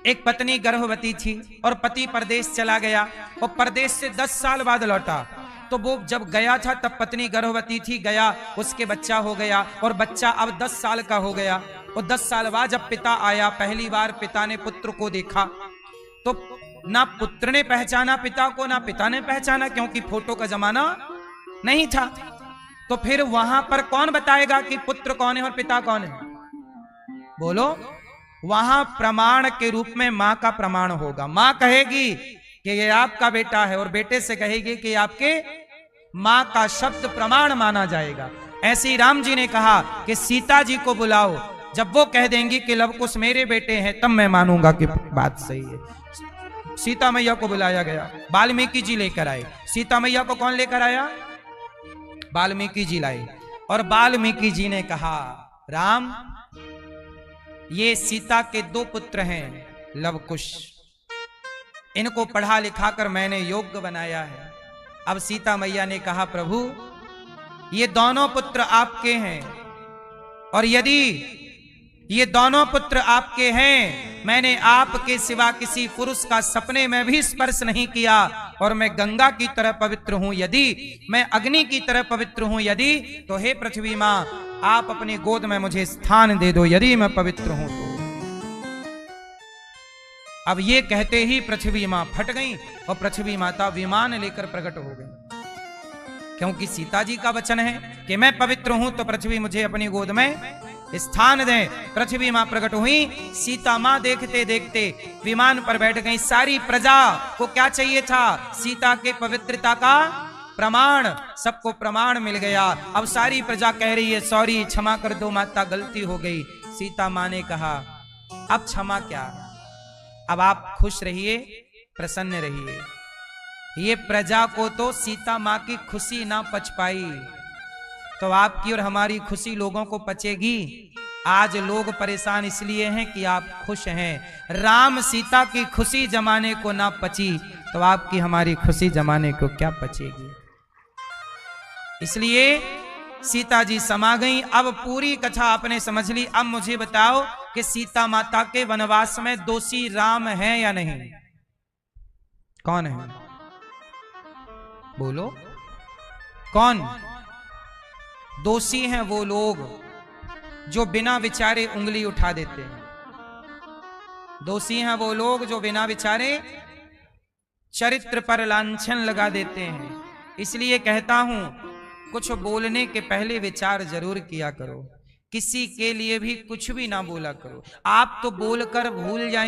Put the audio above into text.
एक पत्नी गर्भवती थी और पति परदेश चला गया और परदेश से 10 साल बाद लौटा। तो वो जब गया था तब पत्नी गर्भवती थी, गया उसके बच्चा हो गया और बच्चा अब 10 साल का हो गया। और 10 साल बाद जब पिता आया, पहली बार पिता ने पुत्र को देखा तो ना पुत्र ने पहचाना पिता को, ना पिता ने पहचाना, क्योंकि फोटो का जमाना नहीं था। तो फिर वहां पर कौन बताएगा कि पुत्र कौन है और पिता कौन है? बोलो। वहां प्रमाण के रूप में मां का प्रमाण होगा। मां कहेगी कि ये आपका बेटा है और बेटे से कहेगी कि आपके, मां का शब्द प्रमाण माना जाएगा। ऐसे ही राम जी ने कहा कि सीता जी को बुलाओ, जब वो कह देंगी कि लवकुश मेरे बेटे हैं तब मैं मानूंगा कि बात सही है। सीता मैया को बुलाया गया, वाल्मीकि जी लेकर आए। सीता मैया को कौन लेकर आया? वाल्मीकि जी लाए। और वाल्मीकि जी ने कहा, राम ये सीता के 2 पुत्र हैं लवकुश, इनको पढ़ा लिखा कर मैंने योग्य बनाया है। अब सीता मैया ने कहा, प्रभु ये दोनों पुत्र आपके हैं और यदि ये दोनों पुत्र आपके हैं, मैंने आपके सिवा किसी पुरुष का सपने में भी स्पर्श नहीं किया और मैं गंगा की तरह पवित्र हूं, यदि मैं अग्नि की तरह पवित्र हूं, यदि तो हे पृथ्वी मां आप अपनी गोद में मुझे स्थान दे दो, यदि मैं पवित्र हूं तो। अब ये कहते ही पृथ्वी मां फट गई और पृथ्वी माता विमान लेकर प्रकट हो गई, क्योंकि सीता जी का वचन है कि मैं पवित्र हूं तो पृथ्वी मुझे अपनी गोद में स्थान दे। पृथ्वी मां प्रकट हुई। सीता मां देखते देखते विमान पर बैठ गई। सारी प्रजा को क्या चाहिए था? सीता के पवित्रता का प्रमाण। सबको प्रमाण मिल गया। अब सारी प्रजा कह रही है, सॉरी, क्षमा कर दो माता, गलती हो गई। सीता मां ने कहा, अब क्षमा क्या, अब आप खुश रहिए, प्रसन्न रहिए। ये प्रजा को तो सीता मां की खुशी ना पच पाई, तो आपकी और हमारी खुशी लोगों को पचेगी। आज लोग परेशान इसलिए हैं कि आप खुश हैं। राम सीता की खुशी जमाने को ना पची तो आपकी हमारी खुशी जमाने को क्या पचेगी? इसलिए सीता जी समा गई। अब पूरी कथा आपने समझ ली। अब मुझे बताओ कि सीता माता के वनवास में दोषी राम है या नहीं? कौन है? बोलो, कौन दोषी हैं? वो लोग जो बिना विचारे उंगली उठा देते हैं। दोषी हैं वो लोग जो बिना विचारे चरित्र पर लांछन लगा देते हैं। इसलिए कहता हूं, कुछ बोलने के पहले विचार जरूर किया करो। किसी के लिए भी कुछ भी ना बोला करो। आप तो बोलकर भूल जाएं